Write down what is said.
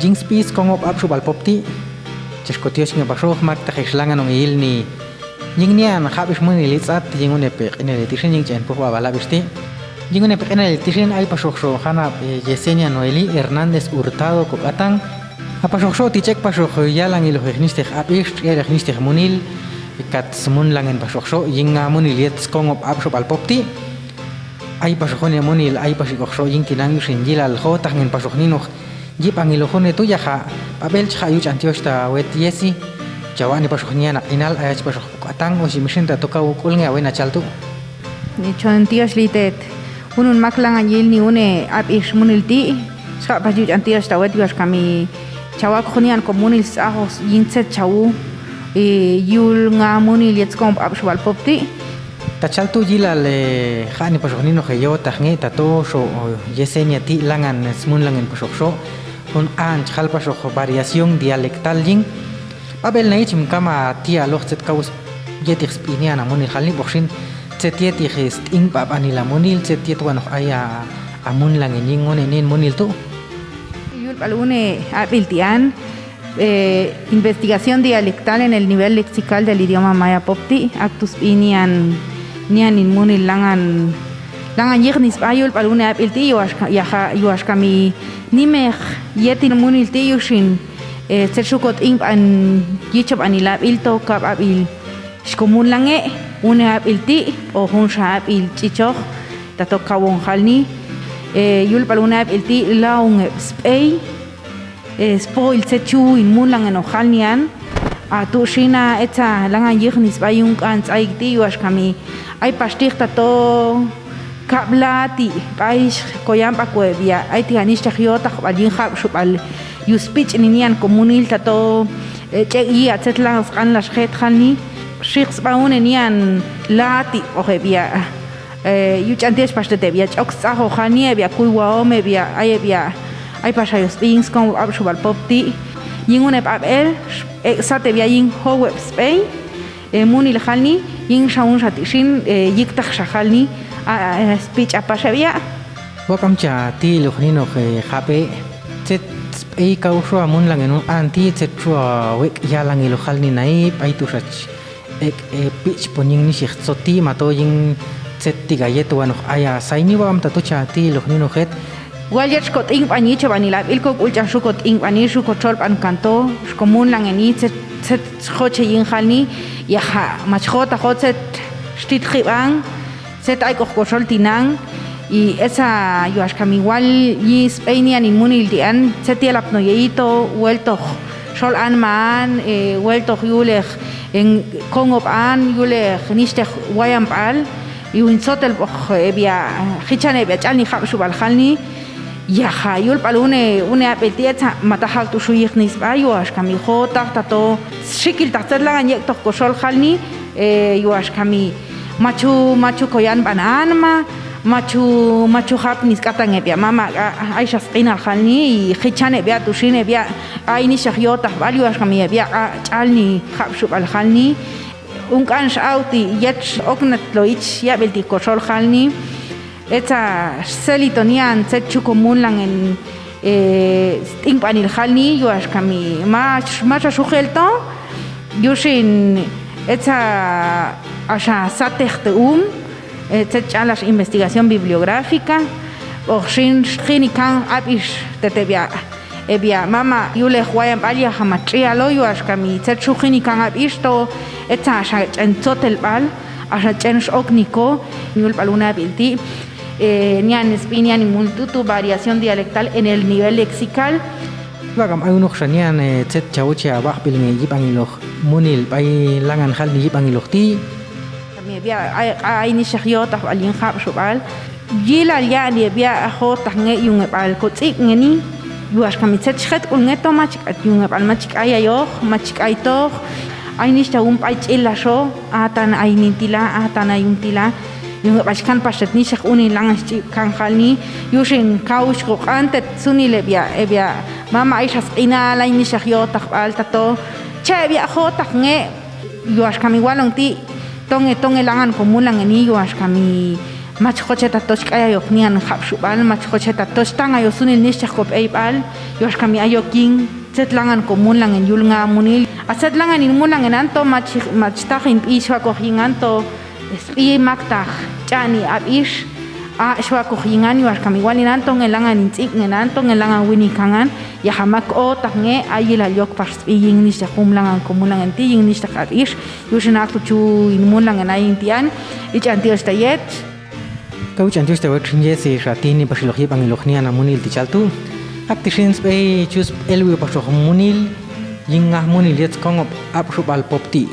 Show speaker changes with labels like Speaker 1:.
Speaker 1: Jinx Peace con Abshu Balpopti, Chescotios in Basho, Mark Tahishlangan on Ilni, Yingnian, Habish Money Litz at Yingunepek in a Tishin and Pua Balabisti, Yingunepek in a Tishin, Ipasho, Hana, Yesenia Noeli, Hernandez Hurtado, Cocatan, Apasho, Tichek Pasho, Yalang Ilognistic Abish, Ernistic Munil, Cats Munlang and Pasho, Yinga Munilets con Abshu Balpopti. Ay pasojonia monil ay pasikoxo yinkinang shin yilal hotang en pasojnino yipan ilojone tuyaja papel chayuch antiosta wet yesi chawani pasojniana inal ayach pasoj atang o simishinta toka ukulnga wena chaltu
Speaker 2: ni chontios litet unun maklang anyil ni une ap ish munilti sa pajuch antiosta wet yos kami chawak khonian komunil sahos yinset chawu yul nga munil yetskom abshwal popti
Speaker 1: Tachaltu yilal hani pasojnino heyo tahne tato sho Yesenia ti langan smunlangen pasojsho un an chal pasoj variación dialectal yin Abel naichim kama tia lochtet kaus yetix piniana monil halni boxin tsetieti gest in pap anila monil tsetiet wanoh aya amunlangen yin onenin monil tu
Speaker 2: yul balune abiltian investigación dialectal en el nivel lexical del idioma maya popti actus pinian nian in munil langan yignis ayul palune apilti yuash kami nimeh yetin munil tiyushin tsershukot ing an yichop anilab ilto kap abil shkomun lange une apilti o hunsha apil chichoch tato kawon halni yul palune apilti laung spay spoil tsechu in mun langen o halnian atu shina eta langan yignis bayung an tsaigti yuash kami ay pastihta to kablati paish koyam pakuevia ay tihanis chagiota balin hab shubal yuspich ninian komunil tato chegi atzetlan skan las het khalni shikhs baune nian lati ohebia yuchantes pastete via choksaho khani via kuiwaome via ay pasayos beings con abshubal popti yingune babel exate via yin howeb spain munil khalni yin shaun shatishin yiktak shahalni speech apashavia
Speaker 1: wakamcha ti lohnino jape tset ei kausho amunlang en anti tsetro wek yalang ilohalni nai paitusach pitch poning ni shitsoti mato yin tsetti galleto wano aya saini wam tatucha ti lohnino het
Speaker 2: Walyach kot ing panicho vanilab ilko ulcha shukot ing panishu kochol pan kanto shkomun langeni tset khoche yin khalni yaha machjota hotset shtit khibang set ay kochol tinang y esa yuash kamiwal yi spainian inmunil dian setielap no yeito vuelto shol an man vuelto yulech en kongop an yulech niste wayam pal y un sotel bia khichane bia chalni khabshu bal khalni yaha yul palune une apetieta matahal tu shuyignis bayuash kami jota tato shikil tatlan yek to koshol khalni yuash kami machu koyan bananma machu hapnis katan bia mama aisha qina khalni y khichane bia tushine bia aini shahyota bayuash kami bia chalni khabshu bal khalni unkan shauti yet oknat loich ya belti koshol khalni eta selitonian tsechu komun langen stingpanil khalni yuash kami macha shujelto yushin eta asha sategt tsechalas investigación bibliográfica oxin khinikan abish tetebia ebia mama yule huayam balia hamatrialo yuash kami tsechu khinikan abishto eta asha entzotel bal asha chensh okniko yul paluna bilti nian espinian y multitud variación dialectal en el nivel lexical.
Speaker 1: Bagam ay unok shanian tset chawcha bahbil ngi yipangiloh munil bay langan hal ni yipangiloh ti.
Speaker 2: Kami bia ay ni shahyota alin khab shubal. Yila ya ni bia hot nge yung bal ko tsik ngeni yuash kami tset chet ul ngeto machik at yung bal machik ayayo machik ayto ay ni shawum pay chila sho atan ay nintila atan ayun tila yung bashkan pashat ni shak uni lang kan khalni yushin kaush ko antet suni lebia ebia mama aisha ina la ni shak yo takbal tato che bia ho taknge yuash kami walong ti tonge langan komulang ni yuash kami mach khoche ta tosh kaya yok nian khap shubal mach khoche ta tosh tanga yo sunil nish chakop eibal yosh kami ayoking setlangan komun lang en yulnga munil asetlangan in mulang en anto mach tahin ishwa ko hinganto i makta chani abish a shwa ko hingan yosh kami walin anto ngelangan intik ngenanto ngelangan wini kangan ya hamak o tange ayila yok pas ying nish chakum langan komun lang en ti ying nish takish yoshna ku chu in mulang en ayin tian ichantios tayet
Speaker 1: kau chantios te wak chinje si ratini pasilohi pangilohnia na munil ti chaltu actishins be chus elwi pasok munil yingah munil yet kongop apshub al popti